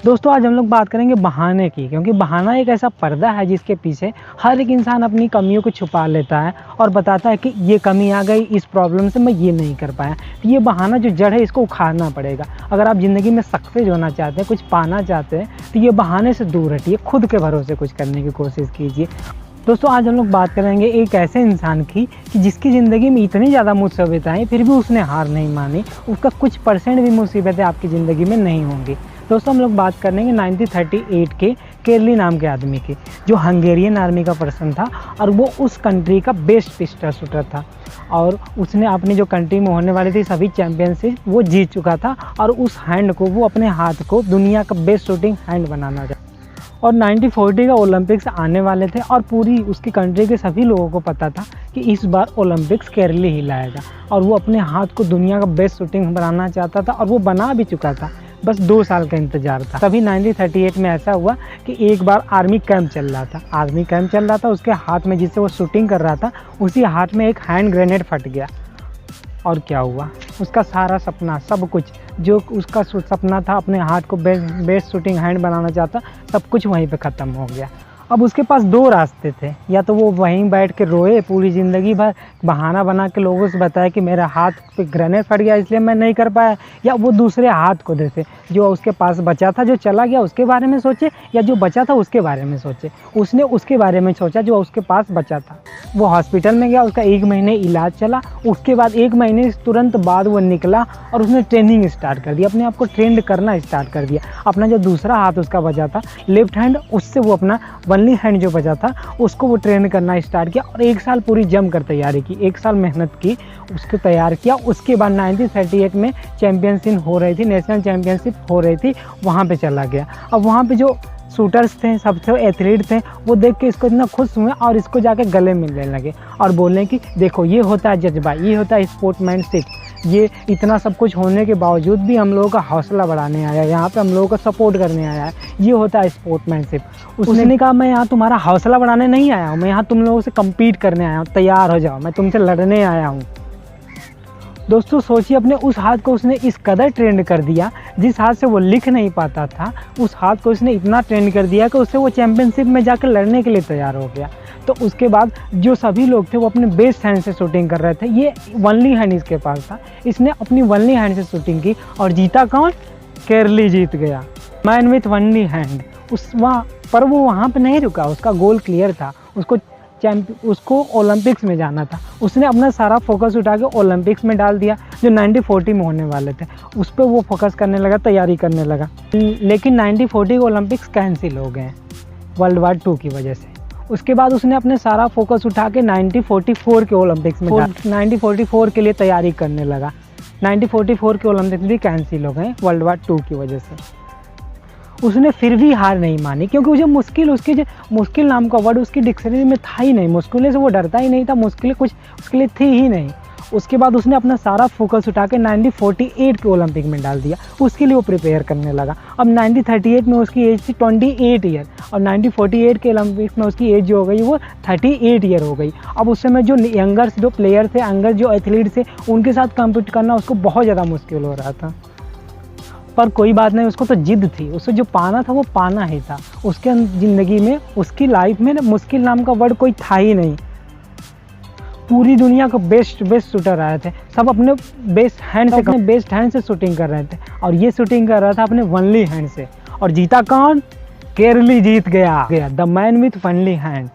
दोस्तों आज हम लोग बात करेंगे बहाने की, क्योंकि बहाना एक ऐसा पर्दा है जिसके पीछे हर एक इंसान अपनी कमियों को छुपा लेता है और बताता है कि ये कमी आ गई, इस प्रॉब्लम से मैं ये नहीं कर पाया। तो ये बहाना जो जड़ है इसको उखाड़ना पड़ेगा। अगर आप ज़िंदगी में सक्सेस होना चाहते हैं, कुछ पाना चाहते हैं, तो ये बहाने से दूर हटिए, खुद के भरोसे कुछ करने की कोशिश कीजिए। दोस्तों आज हम लोग बात करेंगे एक ऐसे इंसान की कि जिसकी ज़िंदगी में इतनी ज़्यादा मुसीबतें आई फिर भी उसने हार नहीं मानी। उसका कुछ परसेंट भी मुसीबतें आपकी ज़िंदगी में नहीं होंगी। दोस्तों हम लोग बात करेंगे 1938 के केरली नाम के आदमी की, जो हंगेरियन आर्मी का पर्सन था और वो उस कंट्री का बेस्ट पिस्टल शूटर था। और उसने अपनी जो कंट्री में होने वाली थी सभी चैंपियनशिप वो जीत चुका था और उस हैंड को, वो अपने हाथ को दुनिया का बेस्ट शूटिंग हैंड बनाना चाहता। और 1940 का ओलंपिक्स आने वाले थे और पूरी उसकी कंट्री के सभी लोगों को पता था कि इस बार ओलंपिक्स केरली ही लाएगा। और वो अपने हाथ को दुनिया का बेस्ट शूटिंग बनाना चाहता था और वो बना भी चुका था। बस 2 साल का इंतजार था। तभी 1938 में ऐसा हुआ कि एक बार आर्मी कैंप चल रहा था। उसके हाथ में, जिससे वो शूटिंग कर रहा था, उसी हाथ में एक हैंड ग्रेनेड फट गया। और क्या हुआ, उसका सारा सपना, सब कुछ जो उसका सपना था, अपने हाथ को बेस्ट शूटिंग हैंड बनाना चाहता, सब कुछ वहीं पे ख़त्म हो गया। अब उसके पास 2 रास्ते थे, या तो वो वहीं बैठ के रोए पूरी ज़िंदगी भर, बहाना बना के लोगों से बताया कि मेरा हाथ पे ग्रेनेड फट गया इसलिए मैं नहीं कर पाया, या वो दूसरे हाथ को जैसे जो उसके पास बचा था, जो चला गया उसके बारे में सोचे, या जो बचा था उसके बारे में सोचे। उसने उसके बारे में सोचा जो उसके पास बचा था। वो हॉस्पिटल में गया, उसका 1 महीने इलाज चला। उसके बाद 1 महीने तुरंत बाद वो निकला और उसने ट्रेनिंग स्टार्ट कर दिया, अपने आप को ट्रेंड करना स्टार्ट कर दिया। अपना जो दूसरा हाथ उसका बचा था, लेफ्ट हैंड, उससे वो अपना वनली हैंड जो बचा था उसको वो ट्रेन करना स्टार्ट किया। और 1 साल पूरी जम कर तैयारी की, 1 साल मेहनत की, उसको तैयार किया। उसके बाद 1938 में चैम्पियनशिप हो रही थी, नेशनल चैम्पियनशिप हो रही थी, वहाँ पे चला गया। अब वहाँ पे जो शूटर्स थे, सबसे एथलीट थे, वो देख के इसको इतना खुश हुए और इसको जाके गले मिलने लगे और बोलने कि देखो ये होता है जज्बा, ये होता है स्पोर्ट्समैनशिप। ये इतना सब कुछ होने के बावजूद भी हम लोगों का हौसला बढ़ाने आया है, यहाँ पे हम लोगों का सपोर्ट करने आया है, ये होता है स्पोर्ट्समैनशिप। उसने कहा मैं यहाँ तुम्हारा हौसला बढ़ाने नहीं आया हूँ, मैं यहाँ तुम लोगों से कम्पीट करने आया हूँ, तैयार हो जाओ, मैं तुमसे लड़ने आया हूँ। दोस्तों सोचिए, अपने उस हाथ को उसने इस कदर ट्रेंड कर दिया, जिस हाथ से वो लिख नहीं पाता था, उस हाथ को उसने इतना ट्रेंड कर दिया कि उससे वो चैंपियनशिप में जाकर लड़ने के लिए तैयार हो गया। तो उसके बाद जो सभी लोग थे वो अपने बेस्ट हैंड से शूटिंग कर रहे थे। ये वनली हैंड इसके पास था, इसने अपनी वनली हैंड से शूटिंग की और जीता कौन? केरली जीत गया, मैन विथ वनली हैंड। पर वो वहाँ पे नहीं रुका, उसका गोल क्लियर था, उसको ओलंपिक्स में जाना था। उसने अपना सारा फोकस उठा के ओलंपिक्स में डाल दिया, जो 1940 में होने वाले थे, उस पर वो फोकस करने लगा, तैयारी करने लगा। लेकिन 1940 के ओलंपिक्स कैंसिल हो गए वर्ल्ड वार 2 की वजह से। उसके बाद उसने अपने सारा फोकस उठा के 1944 के ओलंपिक्स में 1944 के लिए तैयारी करने लगा। 1944 के ओलंपिक्स भी कैंसिल हो गए वर्ल्ड वार 2 की वजह से। उसने फिर भी हार नहीं मानी, क्योंकि जो मुश्किल नाम का वर्ड उसकी डिक्शनरी में था ही नहीं। मुश्किलें से वो डरता ही नहीं था, मुश्किलें कुछ उसके लिए थी ही नहीं। उसके बाद उसने अपना सारा फोकस उठा के 1948 के ओलंपिक में डाल दिया, उसके लिए वो प्रिपेयर करने लगा। अब 1938 में उसकी एज थी 28 ईयर और 1948 के ओलंपिक्स में उसकी एज जो हो गई वो 38 ईयर हो गई। अब उस समय जो यंगर जो प्लेयर थे, यंगर जो एथलीट थे, उनके साथ कम्पीट करना उसको बहुत ज़्यादा मुश्किल हो रहा था। पर कोई बात नहीं, उसको तो जिद थी, उसे जो पाना था वो पाना ही था। उसके ज़िंदगी में, उसकी लाइफ में मुश्किल नाम का वर्ड कोई था ही नहीं। पूरी दुनिया को बेस्ट शूटर आए थे, सब अपने बेस्ट हैंड से शूटिंग कर रहे थे और ये शूटिंग कर रहा था अपने वनली हैंड से। और जीता कौन? केरली जीत गया, the man with only hand.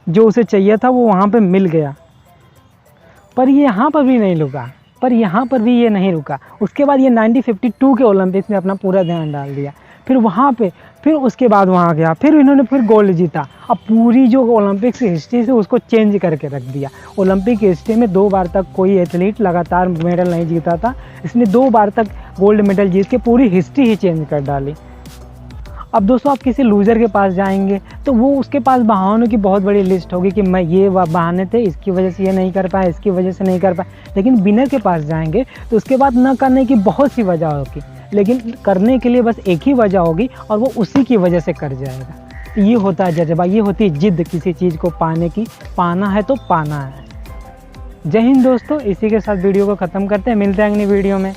जो उसे चाहिए था वो वहाँ पे मिल गया। पर ये यहाँ पर भी ये नहीं रुका। उसके बाद ये 1952 के ओलंपिक्स में अपना पूरा ध्यान डाल दिया। फिर उसके बाद वहाँ गया, फिर इन्होंने फिर गोल्ड जीता। अब पूरी जो ओलंपिक्स की हिस्ट्री से उसको चेंज करके रख दिया। ओलंपिक की हिस्ट्री में 2 बार तक कोई एथलीट लगातार मेडल नहीं जीता था, इसने 2 बार तक गोल्ड मेडल जीत के पूरी हिस्ट्री ही चेंज कर डाली। अब दोस्तों आप किसी लूज़र के पास जाएंगे तो वो उसके पास बहानों की बहुत बड़ी लिस्ट होगी कि मैं ये बहाने थे, इसकी वजह से ये नहीं कर पाया, इसकी वजह से नहीं कर पाया। लेकिन विनर के पास जाएंगे तो उसके बाद न करने की बहुत सी वजह होगी, लेकिन करने के लिए बस एक ही वजह होगी और वो उसी की वजह से कर जाएगा। ये होता है जज्बा, ये होती है जिद किसी चीज़ को पाने की। पाना है तो पाना है। जय हिंद दोस्तों, इसी के साथ वीडियो को ख़त्म करते हैं, मिलते हैं अगली वीडियो में।